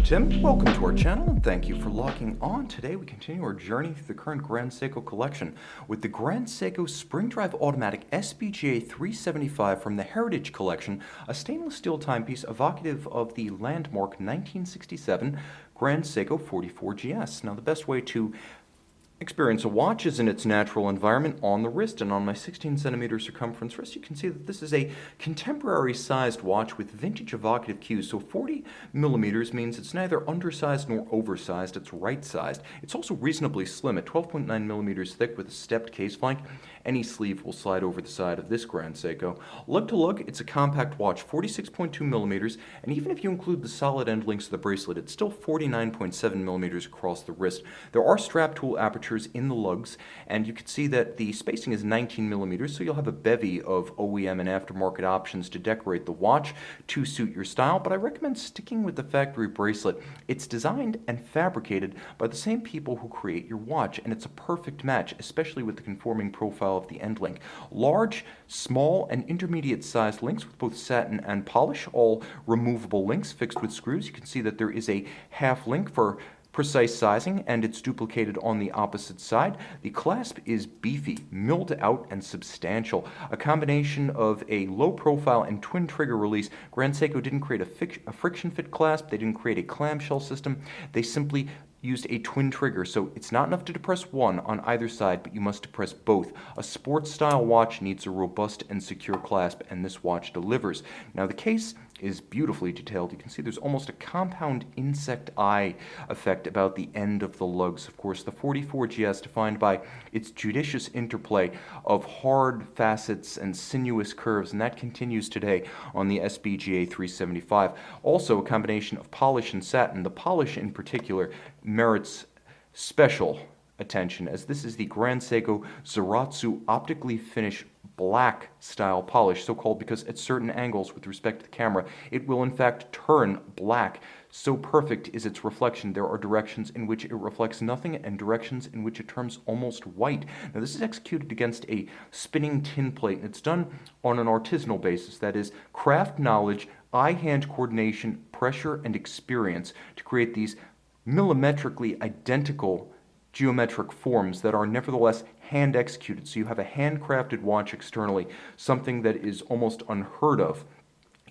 Tim. Welcome to our channel and thank you for logging on. Today we continue our journey through the current Grand Seiko collection with the Grand Seiko Spring Drive Automatic SBGA375 from the Heritage Collection, a stainless steel timepiece evocative of the landmark 1967 Grand Seiko 44GS. Now the best way to experience a watch is in its natural environment on the wrist, and on my 16 centimeter circumference wrist you can see that this is a contemporary sized watch with vintage evocative cues. So 40 millimeters means it's neither undersized nor oversized, it's right sized. It's also reasonably slim at 12.9 millimeters thick with a stepped case flank. Any sleeve will slide over the side of this Grand Seiko. Lug-to-lug, it's a compact watch, 46.2 millimeters, and even if you include the solid end links of the bracelet, it's still 49.7 millimeters across the wrist. There are strap tool apertures in the lugs, and you can see that the spacing is 19 millimeters, so you'll have a bevy of OEM and aftermarket options to decorate the watch to suit your style, but I recommend sticking with the factory bracelet. It's designed and fabricated by the same people who create your watch, and it's a perfect match, especially with the conforming profile of the end link. Large, small, and intermediate sized links with both satin and polish, all removable links fixed with screws. You can see that there is a half link for precise sizing, and it's duplicated on the opposite side. The clasp is beefy, milled out, and substantial. A combination of a low profile and twin trigger release. Grand Seiko didn't create a friction fit clasp, they didn't create a clamshell system, they simply used a twin trigger, so it's not enough to depress one on either side, but you must depress both. A sports style watch needs a robust and secure clasp, and this watch delivers. Now the case is beautifully detailed. You can see there's almost a compound insect eye effect about the end of the lugs. Of course, the 44GS defined by its judicious interplay of hard facets and sinuous curves, and that continues today on the SBGA 375. Also a combination of polish and satin. The polish in particular merits special attention, as this is the Grand Seiko Zaratsu optically finished black style polish, so called because at certain angles with respect to the camera it will in fact turn black. So perfect is its reflection. There are directions in which it reflects nothing and directions in which it turns almost white. Now this is executed against a spinning tin plate, and it's done on an artisanal basis, that is craft knowledge, eye-hand coordination, pressure, and experience to create these millimetrically identical geometric forms that are nevertheless hand executed. So you have a handcrafted watch externally, something that is almost unheard of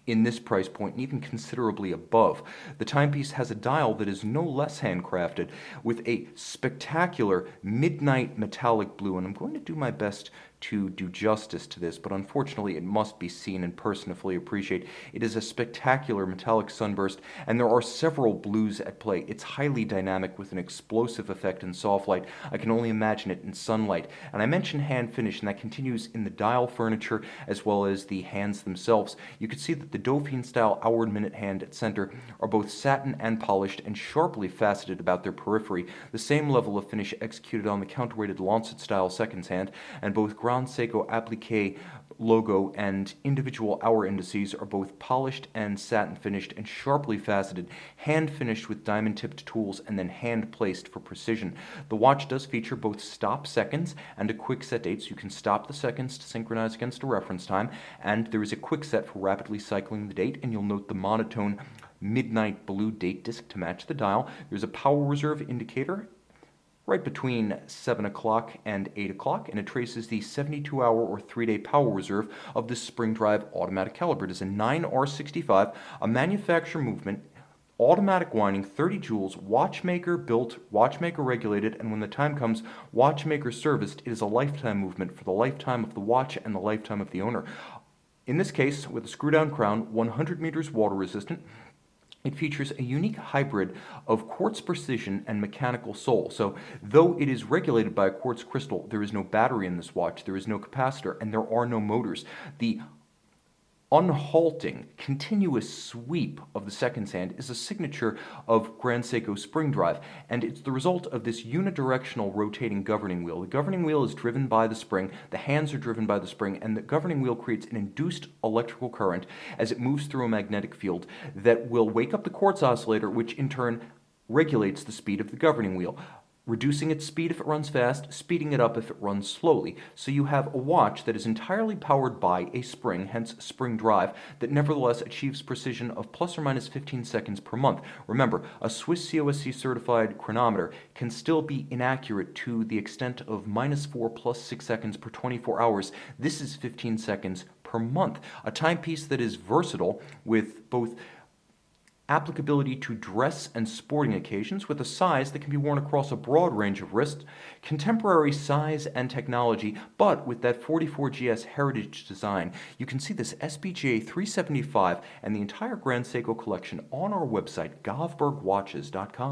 in this price point and even considerably above. The timepiece has a dial that is no less handcrafted with a spectacular midnight metallic blue, and I'm going to do my best to do justice to this, but unfortunately it must be seen in person to fully appreciate. It is a spectacular metallic sunburst, and there are several blues at play. It's highly dynamic with an explosive effect in soft light. I can only imagine it in sunlight. And I mentioned hand finish, and that continues in the dial furniture as well as the hands themselves. You can see that the Dauphine style hour and minute hand at center are both satin and polished and sharply faceted about their periphery. The same level of finish executed on the counterweighted Lancet style seconds hand, and both Grand Seiko applique logo and individual hour indices are both polished and satin finished and sharply faceted, hand finished with diamond tipped tools and then hand placed for precision. The watch does feature both stop seconds and a quick set date, so you can stop the seconds to synchronize against a reference time, and there is a quick set for rapidly cycling the date, and you'll note the monotone midnight blue date disc to match the dial. There's a power reserve indicator right between 7 o'clock and 8 o'clock, and it traces the 72-hour or 3-day power reserve of this Spring Drive automatic caliber. It is a 9R65, a manufacturer movement, automatic winding, 30 joules, watchmaker built, watchmaker regulated, and when the time comes, watchmaker serviced. It is a lifetime movement for the lifetime of the watch and the lifetime of the owner. In this case, with a screw-down crown, 100 meters water resistant. It features a unique hybrid of quartz precision and mechanical soul. So though it is regulated by a quartz crystal, there is no battery in this watch, there is no capacitor, and there are no motors. The unhalting, continuous sweep of the seconds hand is a signature of Grand Seiko Spring Drive, and it's the result of this unidirectional rotating governing wheel. The governing wheel is driven by the spring, the hands are driven by the spring, and the governing wheel creates an induced electrical current as it moves through a magnetic field that will wake up the quartz oscillator, which in turn regulates the speed of the governing wheel. reducing its speed if it runs fast, speeding it up if it runs slowly. So you have a watch that is entirely powered by a spring, hence spring drive, that nevertheless achieves precision of plus or minus 15 seconds per month. Remember, a Swiss COSC certified chronometer can still be inaccurate to the extent of -4 plus 6 seconds per 24 hours. This is 15 seconds per month. A timepiece that is versatile with both applicability to dress and sporting occasions with a size that can be worn across a broad range of wrists, contemporary size and technology, but with that 44GS heritage design. You can see this SBGA 375 and the entire Grand Seiko collection on our website, govbergwatches.com.